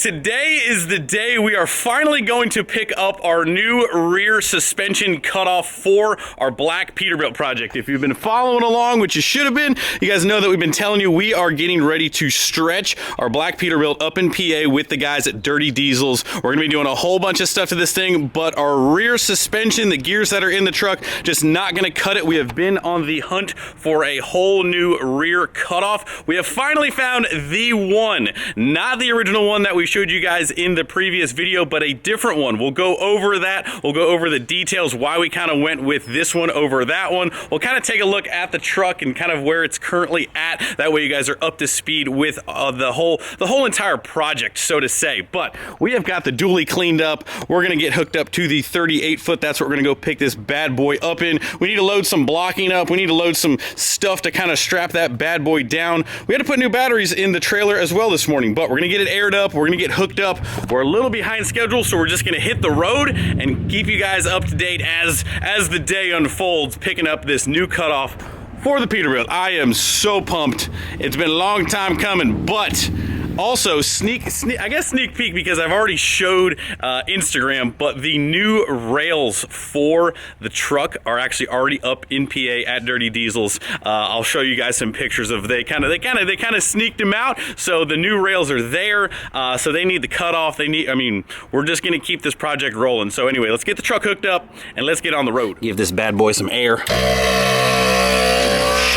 today is the day we are finally going to pick up our new rear suspension cutoff for our black Peterbilt project. If you've been following along, which you should have been, you guys know that we've been telling you we are getting ready to stretch our black Peterbilt up in PA with the guys at Dirty Diesels. We're going to be doing a whole bunch of stuff to this thing, but our rear suspension, the gears that are in the truck, just not going to cut it. We have been on the hunt for a whole new rear cutoff. We have finally found the one, not the original one that we showed you guys in the previous video, but a different one. We'll go over that. We'll go over the details, why we kind of went with this one over that one. We'll kind of take a look at the truck and kind of where it's currently at. That way you guys are up to speed with the whole entire project, so to say. But we have got the dually cleaned up. We're going to get hooked up to the 38 foot. That's what we're going to go pick this bad boy up in. We need to load some blocking up. We need to load some stuff to kind of strap that bad boy down. We had to put new batteries in the trailer as well this morning, but we're going to get it aired up. We're going to get hooked up. We're a little behind schedule, so we're just going to hit the road and keep you guys up to date as the day unfolds, picking up this new cutoff for the Peterbilt. I am so pumped. It's been a long time coming, but also sneak peek, because I've already showed Instagram, but the new rails for the truck are actually already up in PA at Dirty Diesels. I'll show you guys some pictures of they kind of sneaked them out. So the new rails are there. So they need the cutoff. We're just gonna keep this project rolling. So anyway, let's get the truck hooked up and let's get on the road. Give this bad boy some air.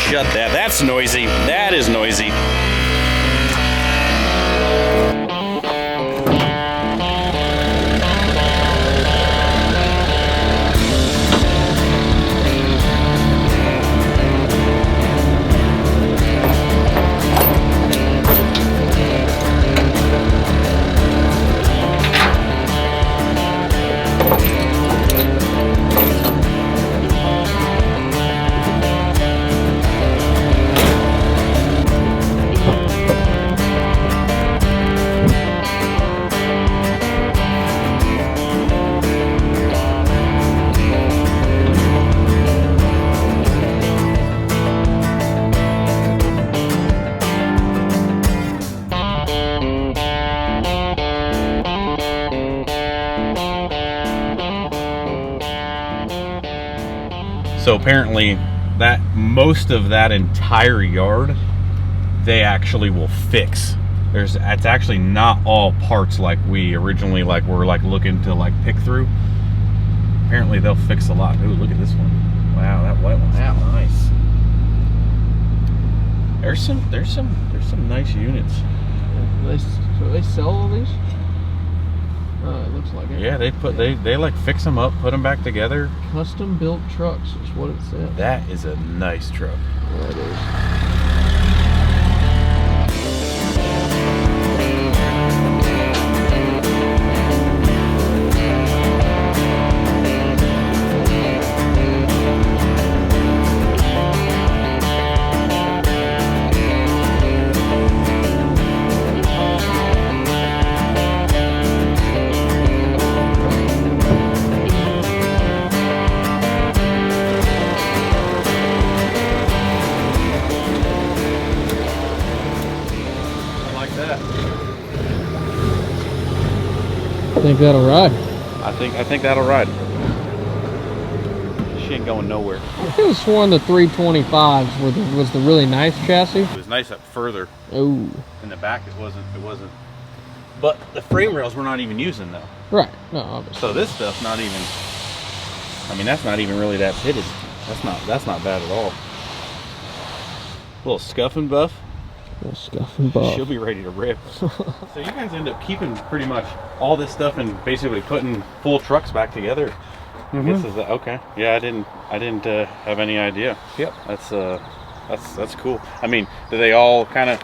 Shut that. That's noisy. That is noisy. So apparently that most of that entire yard they actually will fix. It's actually not all parts like we originally were looking to pick through. Apparently they'll fix a lot. Ooh, look at this one. Wow, that white one's nice. There's some nice units. So they sell all these? It looks like it. Yeah, they fix them up, put them back together. Custom built trucks is what it said. That is a nice truck. Yeah, it is. I think that'll ride. I think that'll ride. She ain't going nowhere. I could have sworn the 325s was the really nice chassis. It was nice up further. Oh. In the back it wasn't. But the frame rails we're not even using though. Right. No, obviously. So this stuff's not even. That's not even really that pitted. That's not bad at all. A little scuff and buff. She'll be ready to rip. So you guys end up keeping pretty much all this stuff and basically putting full trucks back together. This is okay. Yeah, I didn't have any idea. Yep. That's cool. Do they all kind of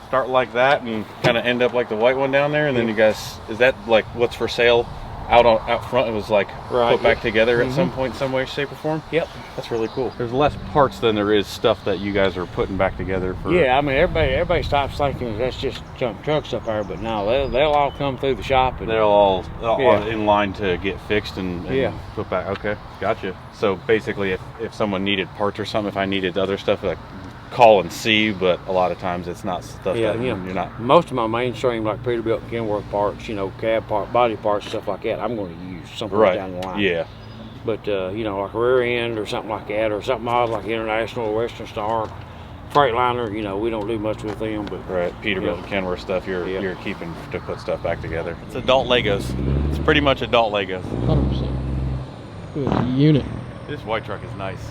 start like that and kind of end up like the white one down there, and then you guys, is that like what's for sale out front? It was put back together at some point, some way, shape, or form. Yep. That's really cool. There's less parts than there is stuff that you guys are putting back together for. Yeah, everybody stops thinking that's just junk trucks up there, but no, they'll all come through the shop and they're all in line to get fixed and put back. Okay, gotcha. So basically, if someone needed parts or something, if I needed other stuff, call and see, but a lot of times it's not stuff Yeah, that you you're know, not. most of my mainstream, like Peterbilt, Kenworth parts, you know, cab part, body parts, stuff like that, I'm going to use something Right. down the line. Yeah. But you know, like a rear end or something like that, or something odd like International or Western Star, Freightliner, you know, we don't do much with them. But Right, Peterbilt and Kenworth stuff you're keeping to put stuff back together. It's adult Legos. It's pretty much adult Legos. 100%. Good unit. This white truck is nice.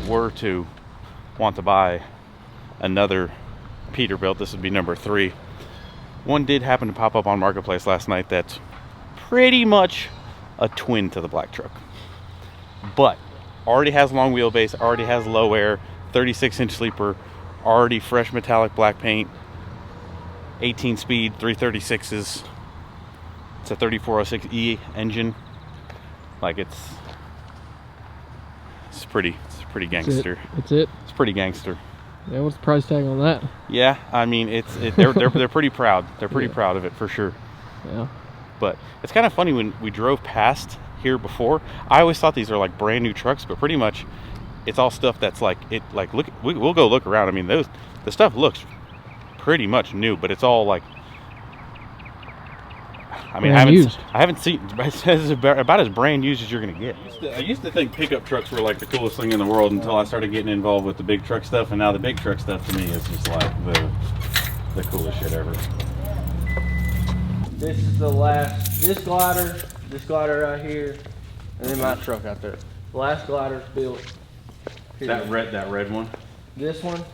Were to want to buy another Peterbilt, this would be number 3. One did happen to pop up on Marketplace last night that's pretty much a twin to the black truck, but already has long wheelbase, already has low air, 36-inch sleeper, already fresh metallic black paint, 18 speed 336s. It's a 3406E engine. Like it's pretty gangster. That's it. It's pretty gangster. Yeah, what's the price tag on that? Yeah, I mean they're pretty proud. They're pretty proud of it for sure. Yeah. But it's kind of funny, when we drove past here before, I always thought these are like brand new trucks, but pretty much it's all stuff that's like we'll go look around. I mean, the stuff looks pretty much new, but it's all like, I mean, I haven't seen, it's about as brand used as you're gonna get. I used to think pickup trucks were like the coolest thing in the world until I started getting involved with the big truck stuff, and now the big truck stuff to me is just like the coolest shit ever. This is the last, this glider right here, and then my truck out there. The last glider's built. That red one? This one,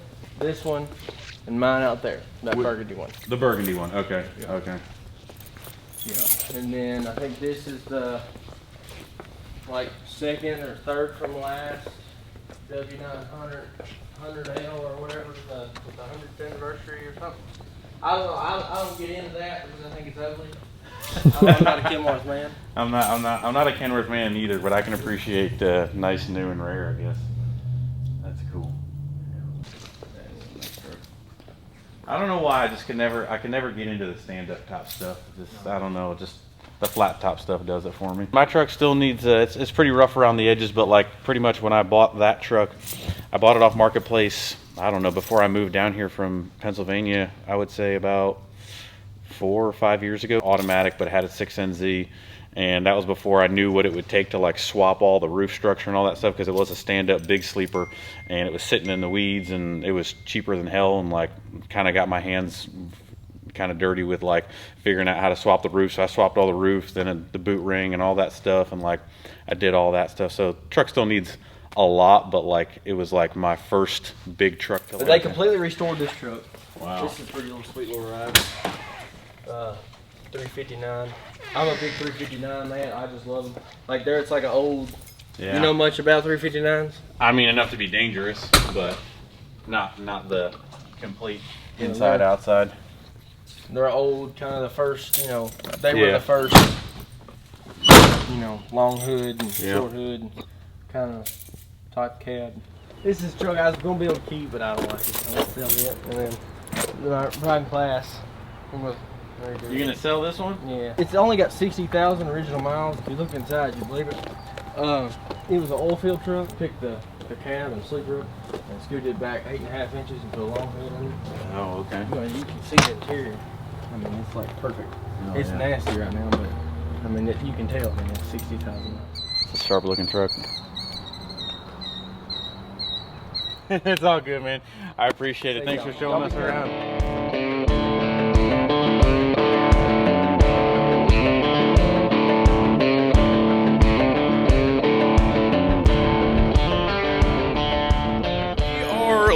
and mine out there, that burgundy one. The burgundy one, okay, yeah. Okay. Yeah, and then I think this is the like second or third from last W900 100L or whatever, with the 100th anniversary or something. I don't know. I don't get into that because I think it's ugly. I'm not a Kenworth man. I'm not a Kenworth man either, but I can appreciate nice, new, and rare, I guess. That's cool. I don't know why I could never get into the stand-up top stuff. I don't know, just the flat top stuff does it for me. My truck still needs it's pretty rough around the edges, but like pretty much when I bought that truck, I bought it off Marketplace, I don't know, before I moved down here from Pennsylvania, I would say about 4 or 5 years ago. Automatic, but it had a 6NZ, and that was before I knew what it would take to like swap all the roof structure and all that stuff, because it was a stand-up big sleeper and it was sitting in the weeds and it was cheaper than hell, and like kind of got my hands kind of dirty with like figuring out how to swap the roof. So I swapped all the roofs, then the boot ring and all that stuff, and like I did all that stuff. So truck still needs a lot, but like it was like my first big truck. But they completely restored this truck. Wow. This is a pretty little sweet little ride. 359. I'm a big 359 man. I just love them. Like there, it's like an old. Yeah. You know much about 359s? I mean, enough to be dangerous, but not the complete inside outside. They're old, kind of the first. You know, they were the first. You know, long hood and short hood, and kind of type cab. This is a truck I was gonna be able to keep, but I don't like it. I'm gonna sell it, and then my riding class. You gonna sell this one? Yeah. It's only got 60,000 original miles. If you look inside, you believe it. It was an oil field truck. Picked the cab and sleeper up and scooted it back 8.5 inches and put a long hood on it. Oh, okay. Well, you can see the interior. I mean, it's like perfect. Oh, it's nasty right now, but I mean, you can tell. I mean, it's 60,000 miles. It's a sharp looking truck. It's all good, man. I appreciate it. Thanks for showing us around.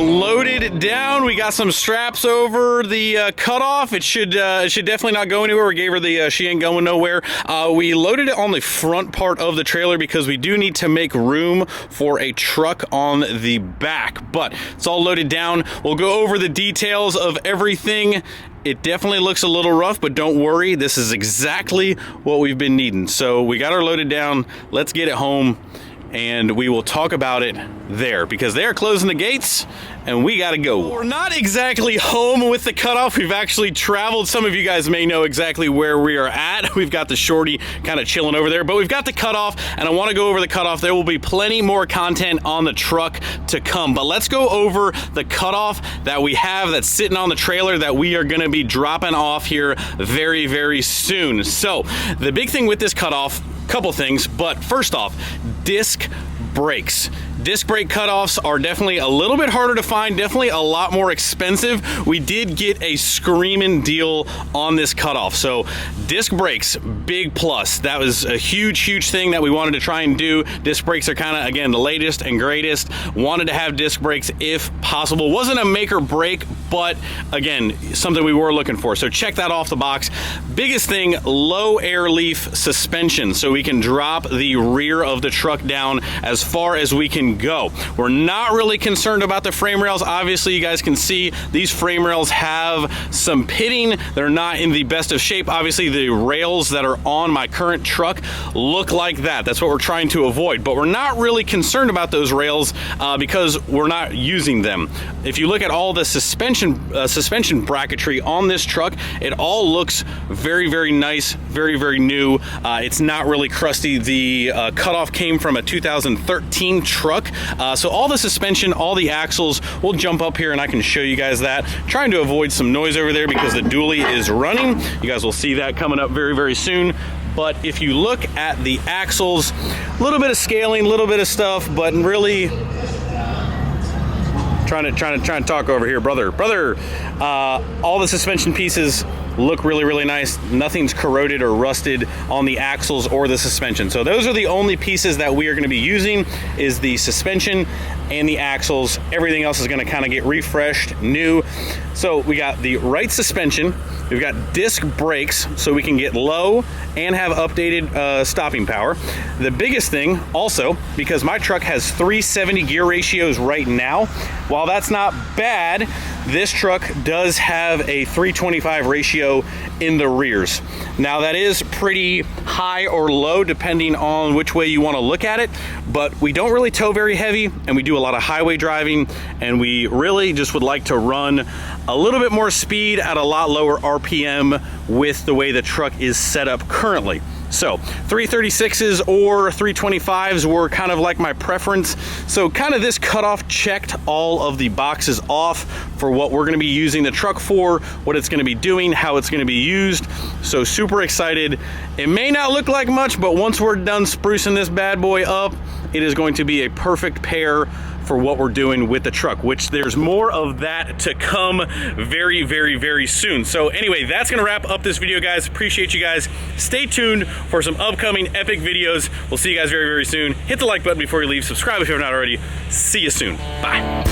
Loaded loaded down. We got some straps over the cutoff. It should definitely not go anywhere. We gave her the she ain't going nowhere. We loaded it on the front part of the trailer because we do need to make room for a truck on the back. But it's all loaded down. We'll go over the details of everything. It definitely looks a little rough, but don't worry. This is exactly what we've been needing. So we got her loaded down. Let's get it home, and we will talk about it there because they're closing the gates and we gotta go. Well, we're not exactly home with the cutoff. We've actually traveled. Some of you guys may know exactly where we are at. We've got the shorty kind of chilling over there, but we've got the cutoff, and I want to go over the cutoff. There will be plenty more content on the truck to come, but let's go over the cutoff that we have that's sitting on the trailer that we are going to be dropping off here very, very soon. So the big thing with this cutoff, couple things, but first off, disc brakes. Disc brake cutoffs are definitely a little bit harder to find, definitely a lot more expensive. We did get a screaming deal on this cutoff. So disc brakes, big plus. That was a huge thing that we wanted to try and do. Disc brakes are kind of, again, the latest and greatest. Wanted to have disc brakes if possible. Wasn't a make or break, but again, something we were looking for. So check that off the box. Biggest thing, low air leaf suspension. So we can drop the rear of the truck down as far as we can go. We're not really concerned about the frame rails. Obviously, you guys can see these frame rails have some pitting. They're not in the best of shape. Obviously, the rails that are on my current truck look like that. That's what we're trying to avoid, but we're not really concerned about those rails because we're not using them. If you look at all the suspension bracketry on this truck, it all looks very nice, very new. It's not really crusty. The cutoff came from a 2013 truck. So all the suspension, all the axles, we'll jump up here and I can show you guys that. Trying to avoid some noise over there because the dually is running. You guys will see that coming up very soon. But if you look at the axles, a little bit of scaling, a little bit of stuff, but really trying to talk over here, brother. All the suspension pieces look really nice. Nothing's corroded or rusted on the axles or the suspension. So those are the only pieces that we are going to be using, is the suspension and the axles. Everything else is going to kind of get refreshed, new. So we got the right suspension. We've got disc brakes so we can get low and have updated stopping power. The biggest thing also, because my truck has 370 gear ratios right now, while that's not bad, this truck does have a 325 ratio in the rears. Now that is pretty high or low depending on which way you want to look at it, but we don't really tow very heavy and we do a lot of highway driving, and we really just would like to run a little bit more speed at a lot lower RPM with the way the truck is set up currently. So 336s or 325s were kind of like my preference. So kind of this cutoff checked all of the boxes off for what we're going to be using the truck for, what it's going to be doing, how it's going to be used. So super excited. It may not look like much, but once we're done sprucing this bad boy up, it is going to be a perfect pair for what we're doing with the truck, which there's more of that to come very soon. So anyway, that's gonna wrap up this video, guys. Appreciate you guys. Stay tuned for some upcoming epic videos. We'll see you guys very soon. Hit the like button before you leave. Subscribe if you're not already. See you soon. Bye.